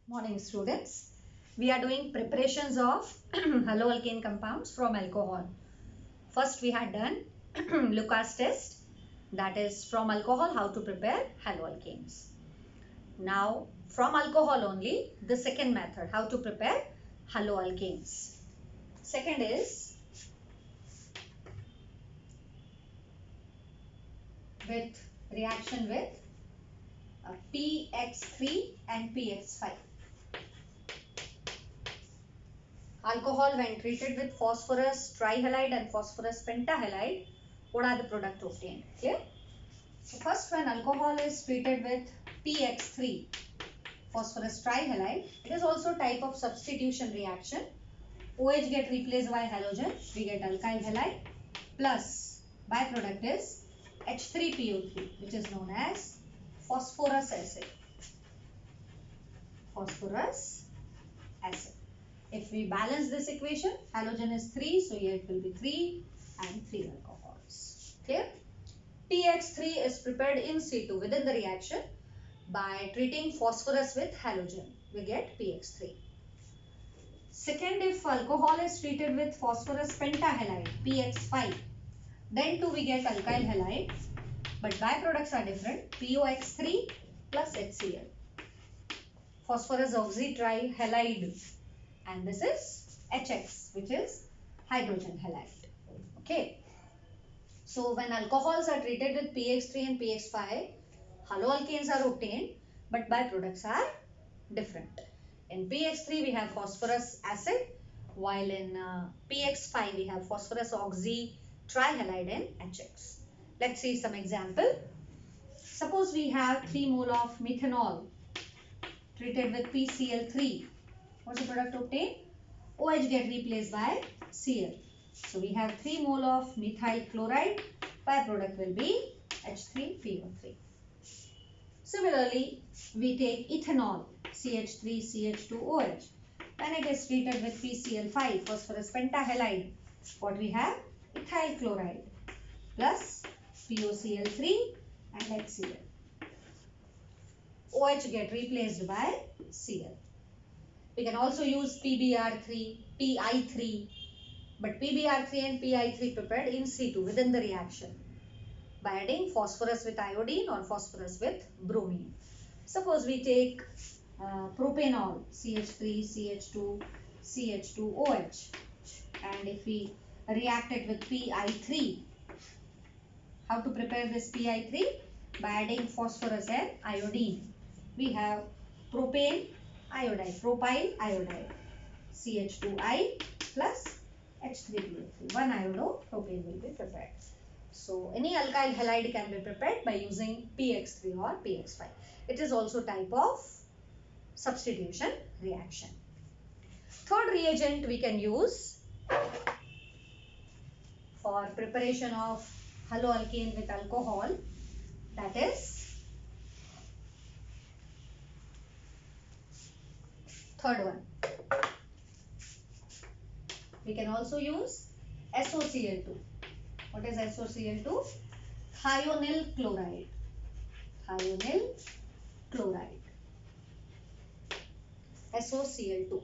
Morning students. We are doing preparations of haloalkane compounds from alcohol. First we had done Lucas test, that is from alcohol how to prepare haloalkanes. Now from alcohol only the second method how to prepare haloalkanes. Second is with reaction with PX3 and PX5. Alcohol when treated with phosphorus trihalide and phosphorus pentahalide, what are the product obtained? Clear? So first when alcohol is treated with PX3, phosphorus trihalide, it is also type of substitution reaction. OH get replaced by halogen, we get alkyl halide plus byproduct is H3PO3 which is known as phosphorus acid. Phosphorus acid. If we balance this equation, halogen is 3, so here it will be 3 and 3 alcohols. Clear? PX3 is prepared in situ within the reaction by treating phosphorus with halogen. We get PX3. Second, if alcohol is treated with phosphorus pentahalide, PX5, then too we get alkyl halide, but byproducts are different, POX3 plus HCl. Phosphorus oxytrihalide, and this is HX, which is hydrogen halide. Okay. So when alcohols are treated with PX3 and PX5, haloalkanes are obtained, but byproducts are different. In PX3 we have phosphorus acid, while in PX5 we have phosphorus oxytrihalide and HX. Let's see some example. Suppose we have 3 mole of methanol treated with PCl3. What's the product obtained? OH get replaced by Cl. So we have 3 mole of methyl chloride. Byproduct will be H3PO3. Similarly, we take ethanol CH3CH2OH. When it is treated with PCl5, phosphorus pentahalide, what we have? Ethyl chloride plus POCl3 and HCl. OH get replaced by Cl. We can also use PBr3, PI3, but PBr3 and PI3 prepared in situ within the reaction by adding phosphorus with iodine or phosphorus with bromine. Suppose we take propanol CH3, CH2OH, and if we react it with PI3, how to prepare this PI3? By adding phosphorus and iodine. We have propane iodide, propyl iodide, CH2I plus H3PO3. 1 iodo-propane will be prepared. So any alkyl halide can be prepared by using PX3 or PX5. It is also type of substitution reaction. Third reagent we can use for preparation of haloalkane with alcohol, that is third one. We can also use SOCl2. What is SOCl2? Thionyl chloride. Thionyl chloride. SOCl2.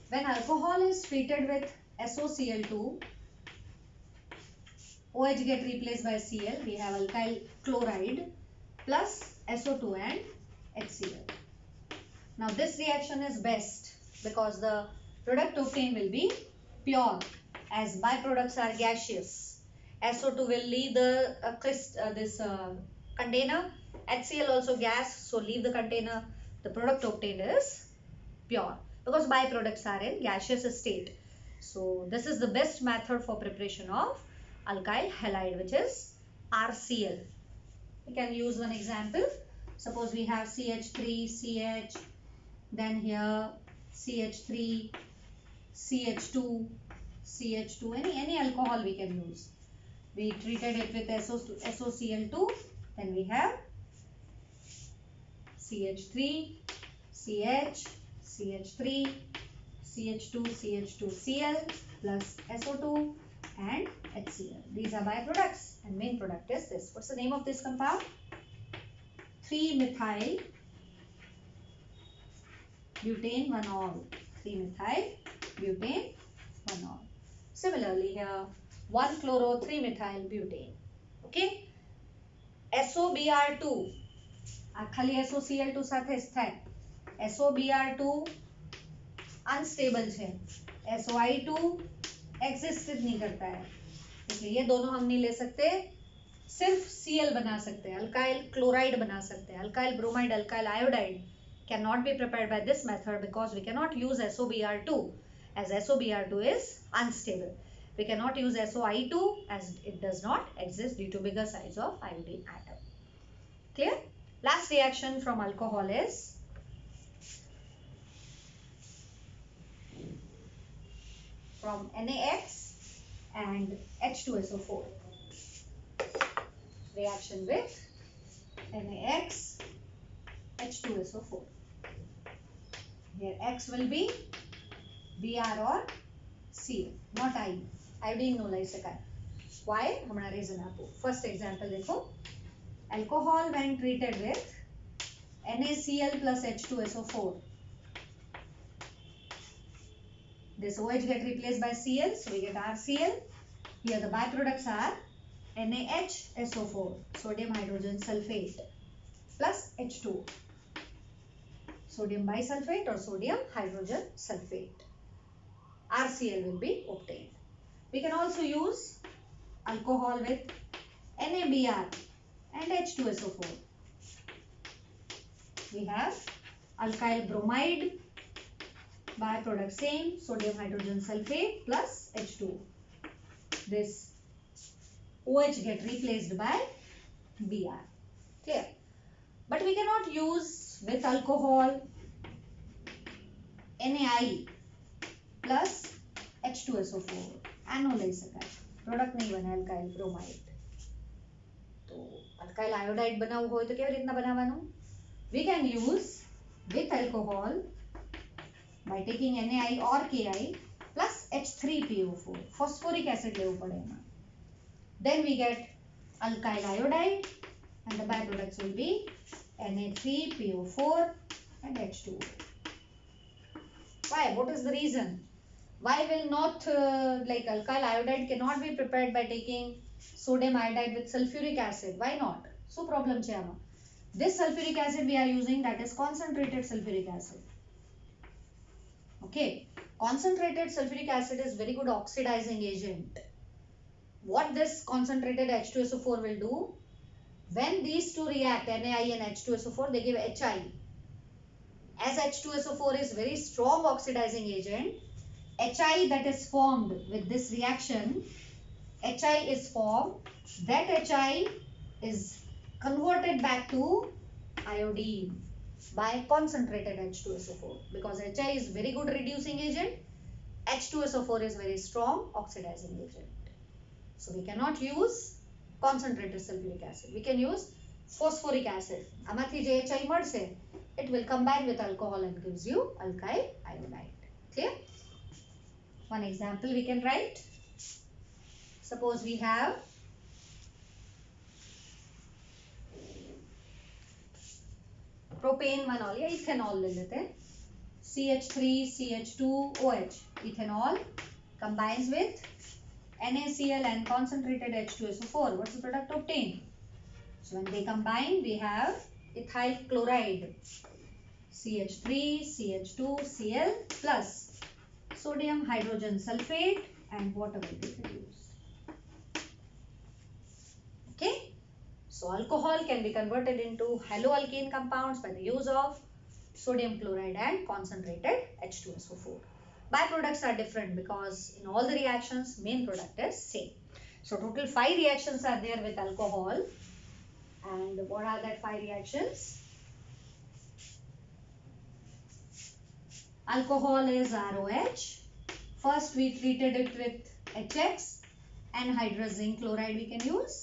When alcohol is treated with SOCl2, OH get replaced by Cl. We have alkyl chloride plus SO2 and HCl. Now this reaction is best because the product obtained will be pure as byproducts are gaseous. SO2 will leave the container. HCl also gas, so leave the container. The product obtained is pure because byproducts are in gaseous state. So this is the best method for preparation of alkyl halide, which is RCl. We can use one example. Suppose we have CH3, CH, then here CH3, CH2, CH2, any alcohol we can use. We treated it with SOCl2, then we have CH3, CH, CH3, CH2, CH2Cl plus SO2 and HCl. These are byproducts and main product is this. What's the name of this compound? 3-methyl butane 1-ol, 3-methyl butane 1-ol. Similarly here 1-chloro 3-methyl butane. Okay, SOBr2 આ ખાલી SOCl2 સાથે જ થાય. SOBr2 unstable है, SOI2 exist नहीं करता है, इसलिए ये दोनों हम नहीं ले सकते. सिर्फ Cl बना सकते हैं, अल्काइल क्लोराइड बना सकते हैं. Alkyl bromide, alkyl iodide cannot be prepared by this method because we cannot use SOBr2 as SOBr2 is unstable. We cannot use SOI2 as it does not exist due to bigger size of iodine atom. Clear? Last reaction from alcohol is from NaX and H2SO4. Reaction with NaX H2SO4. Here X will be Br or Cl, not I. Iodine no लाई सकाय. Why? हमारा reason आपको. First example देखो. Alcohol when treated with NaCl plus H2SO4. This OH get replaced by Cl, so we get RCl. Here the byproducts are NaHSO4, sodium hydrogen sulfate, plus H2, sodium bisulfate or sodium hydrogen sulfate. RCl will be obtained. We can also use alcohol with NaBr and H2SO4. We have alkyl bromide, byproduct same, sodium hydrogen sulfate plus H2. This OH get replaced by Br. Clear? But we cannot use with alcohol NaI plus H2SO4. आनो ले सका है. Product नहीं बना alkyl bromide. तो alkyl iodide बनावू होय तो केवी રીતના બનાવવાનું? We can use with alcohol by taking NaI or Ki plus H3PO4. Phosphoric acid લેવું પડે એમાં. Then we get alkyl iodide and the byproducts will be Na3PO4 and H2O. Why? What is the reason? Why will not like alkyl iodide cannot be prepared by taking sodium iodide with sulfuric acid? Why not? So problem છે આમાં. This sulfuric acid we are using, that is concentrated sulfuric acid. Okay, concentrated sulfuric acid is very good oxidizing agent. What this concentrated H2SO4 will do, when these two react, NaI and H2SO4, they give Hi. As H2SO4 is very strong oxidizing agent, Hi that is formed with this reaction, Hi is formed, that Hi is converted back to iodine by concentrated H2SO4 because Hi is very good reducing agent, H2SO4 is very strong oxidizing agent. So we cannot use concentrated sulfuric acid. We can use phosphoric acid. આમાંથી જે HI મળશે, it will combine with alcohol and gives you alkyl iodide. Clear? One example we can write. Suppose we have propane 1-ol या ethanol ले लेते हैं. CH3CH2OH. Ethanol combines with NaCl and concentrated H2SO4. What's the product obtained? So when they combine, we have ethyl chloride, CH3CH2Cl plus sodium hydrogen sulfate, and water will be produced. Okay, so alcohol can be converted into haloalkane compounds by the use of sodium chloride and concentrated H2SO4. Byproducts are different because in all the reactions main product is same. So total 5 reactions are there with alcohol. And what are that 5 reactions? Alcohol is ROH. First we treated it with HX, anhydrous zinc chloride we can use.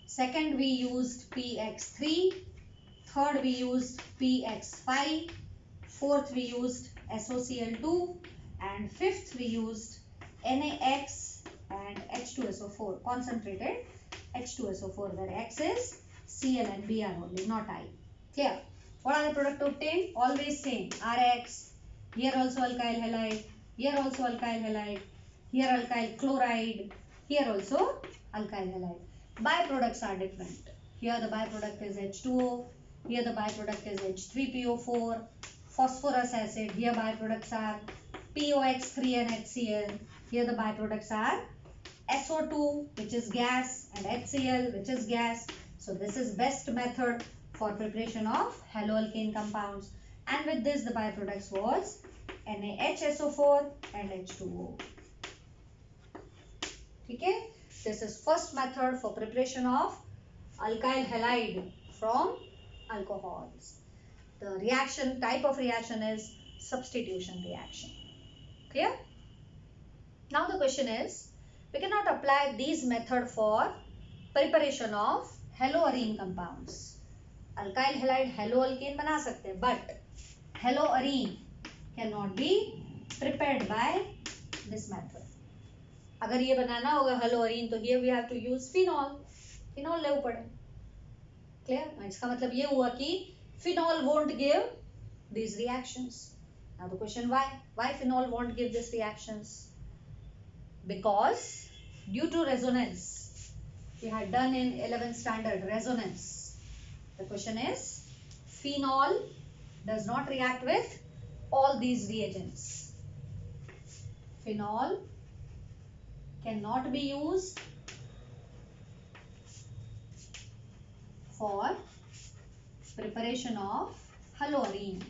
Second we used PX3. Third we used PX5. Fourth we used SOCl2, and fifth we used NaX and H2SO4, concentrated H2SO4, where X is Cl and Br only, not I. Clear? What are the product obtained? Always same. RX. Here also alkyl halide. Here also alkyl halide. Here alkyl chloride. Here also alkyl halide. Byproducts are different. Here the byproduct is H2O. Here the byproduct is H3PO4. Phosphorus acid. Here byproducts are POX3 and HCl. Here the byproducts are SO2, which is gas, and HCl, which is gas. So this is best method for preparation of haloalkane compounds. And with this the byproducts was NaHSO4 and H2O. Okay? This is first method for preparation of alkyl halide from alcohols. The reaction, type of reaction is substitution reaction. Clear? Now the question is, we cannot apply these method for preparation of haloarene compounds. Alkyl halide haloalkane बना सकते हैं, but haloarene cannot be prepared by this method. अगर ये बनाना होगा haloarene, तो here we have to use phenol. Phenol लेना पड़े. Clear? इसका मतलब ये हुआ कि phenol won't give these reactions. Now the question, why? Why phenol won't give these reactions? Because due to resonance, we had done in 11th standard resonance. The question is, phenol does not react with all these reagents. Phenol cannot be used for preparation of haloarene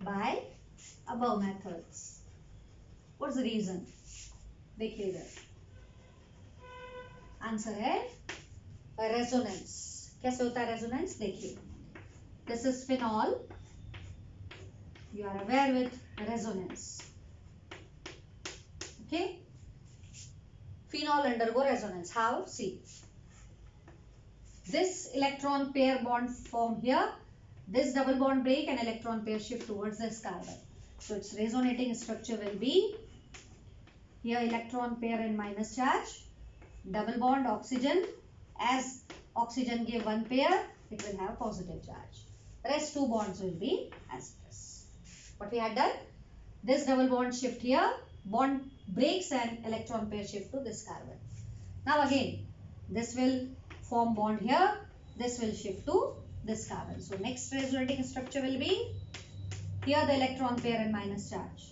by above methods. What's the reason? देखिए इधर answer है resonance. कैसे होता है resonance? देखिए, this is phenol. You are aware with resonance. Okay? Phenol undergo resonance. How? See. This electron pair bond form here. This double bond break and electron pair shift towards this carbon. So its resonating structure will be here electron pair and minus charge. Double bond oxygen. As oxygen gave one pair, it will have positive charge. Rest two bonds will be as this. What we had done? This double bond shift here, bond breaks and electron pair shift to this carbon. Now again, this will form bond here, this will shift to this carbon. So next resonating structure will be here the electron pair and minus charge.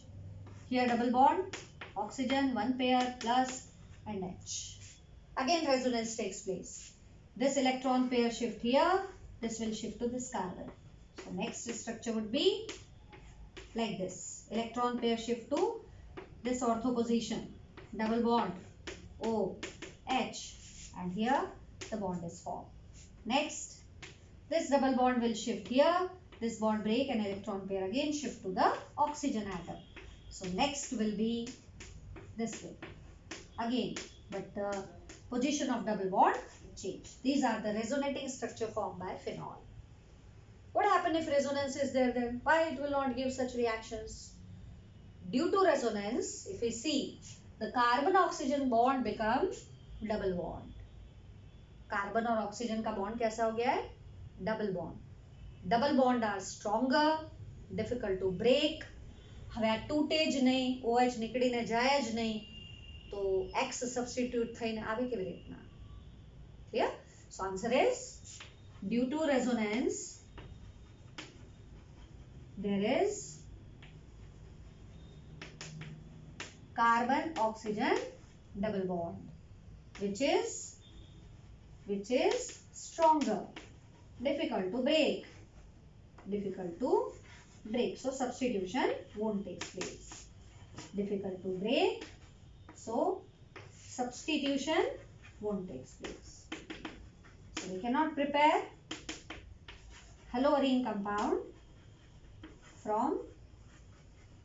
Here double bond, oxygen, one pair plus and H. Again resonance takes place. This electron pair shift here, this will shift to this carbon. So next structure would be like this. Electron pair shift to this ortho position. Double bond O, H, and here the bond is formed. Next, this double bond will shift here. This bond break and electron pair again shift to the oxygen atom. So next will be this way. Again, but the position of double bond change. These are the resonating structure formed by phenol. What happens if resonance is there then? Why it will not give such reactions? Due to resonance, if we see, the carbon-oxygen bond becomes double bond. Carbon और oxygen का bond कैसा हो गया है? Double bond. Double bond are stronger, difficult to break. હવે આ તૂટે જ નહીં, OH નીકળીને જાય જ નહીં, તો X substitute થઈને આવે કેવી રીતના? Clear? So answer is, due to resonance, there is carbon oxygen double bond which is stronger, difficult to break. So substitution won't take place. Difficult to break, so substitution won't take place. So we cannot prepare haloarene compound from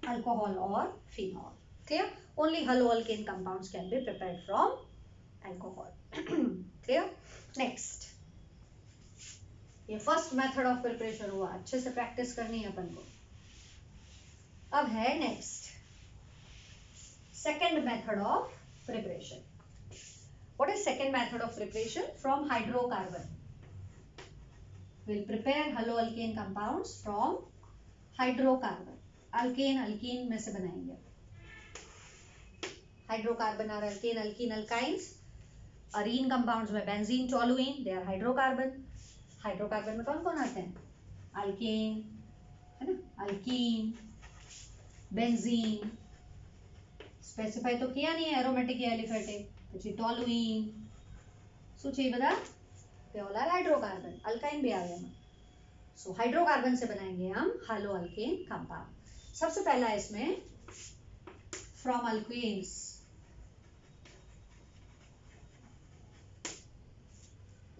alcohol or phenol. Clear? Only haloalkane compounds can be prepared from alcohol. Clear? Next, ये first method of preparation हुआ, अच्छे से practice करनी है अपन को. अब है next second method of preparation. What is second method of preparation? From hydrocarbon. We'll prepare haloalkane compounds from hydrocarbon. Alkane alkene में से बनाएंगे. Hydrocarbon are alkane alkene alkynes. Arene compounds में benzene toluene, they are hydrocarbon. Hydrocarbon में कौन कौन आते हैं? Alkane, है ना? Alkene, benzene. Specify तो किया नहीं है aromatic या aliphatic. પછી toluene. શું છે એ બધા? they all are hydrocarbon. Alkyne भी आ गया ना. So hydrocarbon से बनाएंगे हम haloalkane compound. सबसे पहला इसमें from alkenes.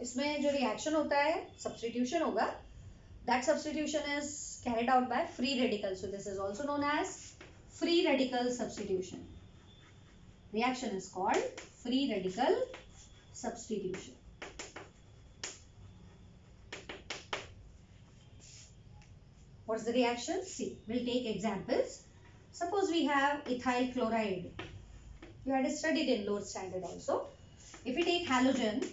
इसमें जो रिएक्शन होता है सब्स्टिट्यूशन होगा. That substitution is carried out by free radical. So this is also known as free radical substitution. Reaction is called free radical substitution. What's the reaction? See, we'll take examples. Suppose we have ethyl chloride. You had studied in lower standard also. If we take halogen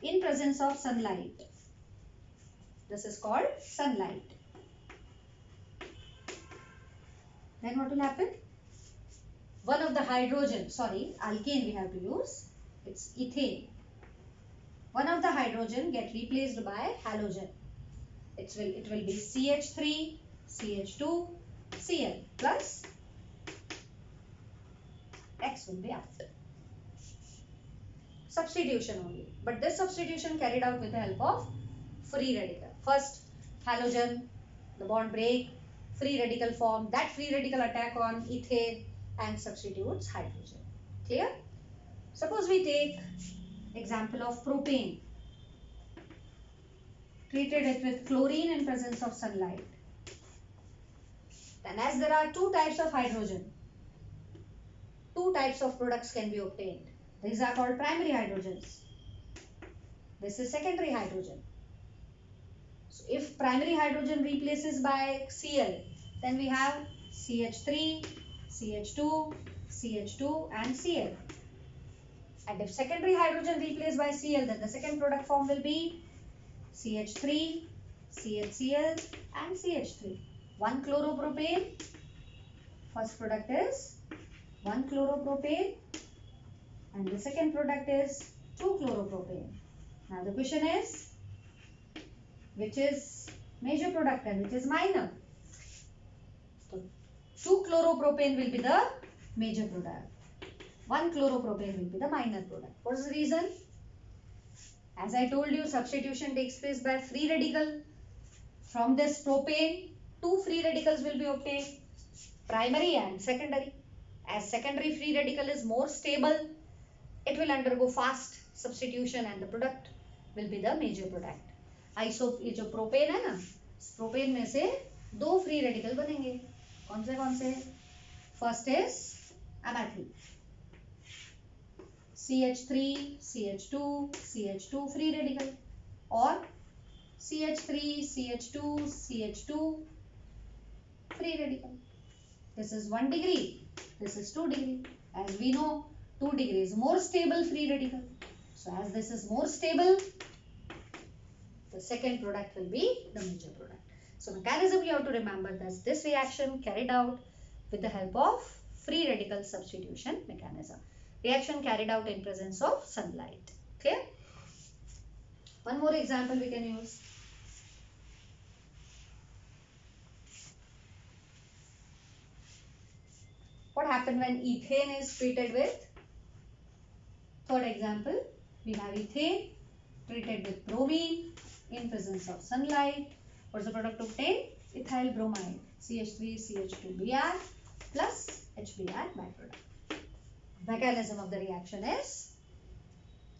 in presence of sunlight, this is called sunlight. Then what will happen? One of the hydrogen, sorry, alkane we have to use. It's ethane. One of the hydrogen get replaced by halogen. It will be CH3, CH2, Cl plus X will be after. Substitution only. But this substitution carried out with the help of free radical. First, halogen, the bond break, free radical form. That free radical attack on ethane and substitutes hydrogen. Clear? Suppose we take example of propane. Treated it with chlorine in presence of sunlight. Then as there are two types of hydrogen, two types of products can be obtained. These are called primary hydrogens. This is secondary hydrogen. So if primary hydrogen replaces by Cl, then we have CH3, CH2, CH2 and Cl. And if secondary hydrogen replaced by Cl, then the second product form will be CH3, CHCl and CH3. 1 chloropropane. First product is 1 chloropropane and the second product is 2 chloropropane. Now the question is, which is major product and which is minor? So 2 chloropropane will be the major product. 1 chloropropane will be the minor product. What is the reason? As I told you, substitution takes place by free radical. From this propane, two free radicals will be obtained, primary and secondary. As secondary free radical is more stable, it will undergo fast substitution and the product will be the major product. ये जो propane है ना, propane में से दो free radical बनेंगे. कौन से? First is a methyl. CH3, CH2, CH2 free radical or CH3, CH2, CH2 free radical. This is 1 degree, this is 2 degree. As we know, 2 degree is more stable free radical. So as this is more stable, the second product will be the major product. So mechanism you have to remember that this reaction carried out with the help of free radical substitution mechanism. Reaction carried out in presence of sunlight. Clear? One more example we can use. What happened when ethane is treated with? Third example, we have ethane treated with bromine in presence of sunlight. What is the product obtained? Ethyl bromide, CH3, CH2Br plus HBr byproduct. Mechanism of the reaction is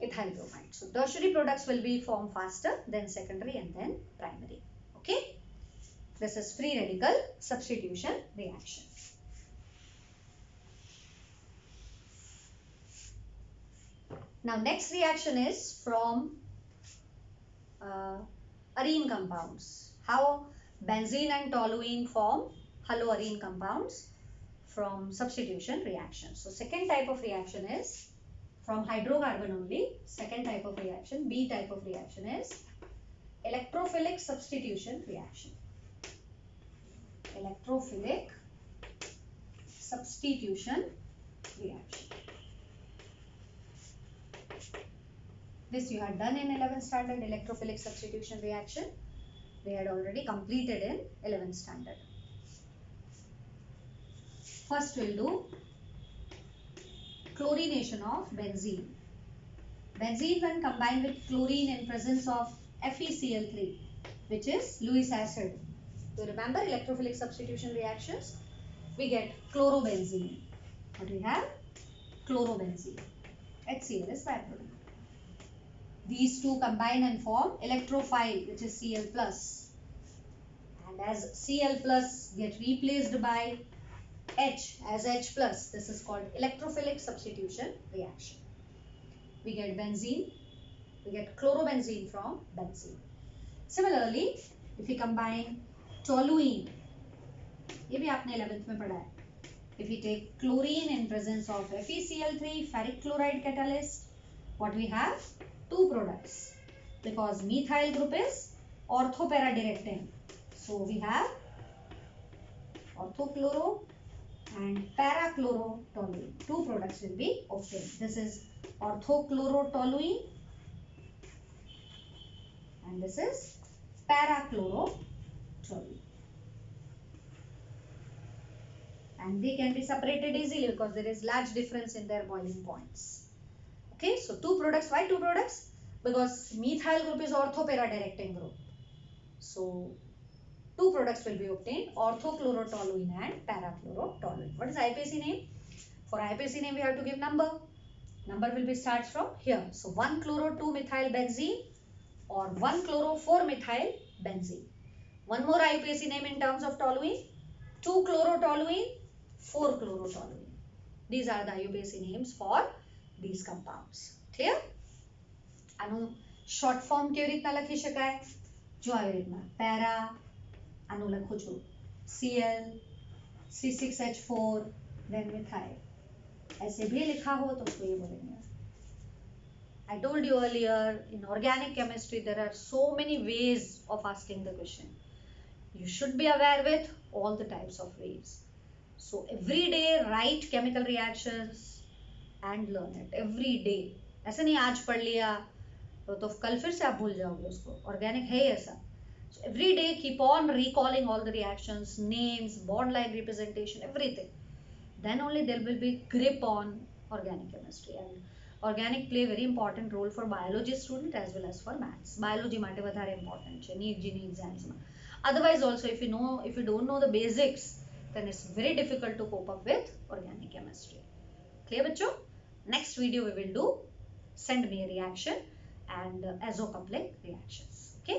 ethyl bromide. So tertiary products will be formed faster than secondary and then primary. Okay. This is free radical substitution reaction. Now next reaction is from arene compounds. How benzene and toluene form haloarene compounds from substitution reaction. So second type of reaction is from hydrocarbon only. Second type of reaction, B type of reaction is electrophilic substitution reaction. Electrophilic substitution reaction. This you had done in 11th standard, electrophilic substitution reaction. We had already completed in 11th standard. First we'll do chlorination of benzene. Benzene when combined with chlorine in presence of FeCl3, which is Lewis acid. You remember electrophilic substitution reactions? We get chlorobenzene. What we have? Chlorobenzene. HCl is byproduct. These two combine and form electrophile, which is Cl+. And as Cl+ get replaced by H as H+, this is called electrophilic substitution reaction. We get benzene, we get chlorobenzene from benzene. Similarly, if we combine toluene, ये भी आपने 11th में पढ़ा है. If we take chlorine in presence of FeCl3, ferric chloride catalyst, what we have? Two products. Because methyl group is orthopara directing. So we have orthochloro and parachlorotoluene. Two products will be obtained. This is orthochlorotoluene and this is parachlorotoluene. And they can be separated easily because there is large difference in their boiling points. Okay, so two products. Why two products? Because methyl group is orthopara directing group. So two products will be obtained, orthochlorotoluene and parachlorotoluene. What is IUPAC name? For IUPAC name we have to give number. Number will be starts from here. So 1-chloro-2-methyl benzene or 1-chloro-4-methyl benzene. One more IUPAC name in terms of toluene. 2-chlorotoluene, 4-chlorotoluene. These are the IUPAC names for these compounds. Clear? આનું short form કેવી રીતના લખી શકાય? જો આવી રીતના para આનું લખું છું Cl C6H4 then methyl. ऐसे भी लिखा हो तो उसको ये बोलेंगे. I told you earlier in organic chemistry there are so many ways of asking the question. You should be aware with all the types of ways. So every day write chemical reactions and learn it every day. ऐसा नहीं आज पढ़ लिया तो कल फिर से आप भूल जाओगे उसको. Organic है ऐसा. So every day keep on recalling all the reactions, names, bond line representation, everything. Then only there will be grip on organic chemistry. And organic play very important role for biology student as well as for maths. Biology માટે વધારે important છે NEET GNE exams માં. Otherwise also if you don't know the basics then it's very difficult to cope up with organic chemistry. Clear बच्चों? Next video we will do send me a reaction and azocoupling reactions. Okay.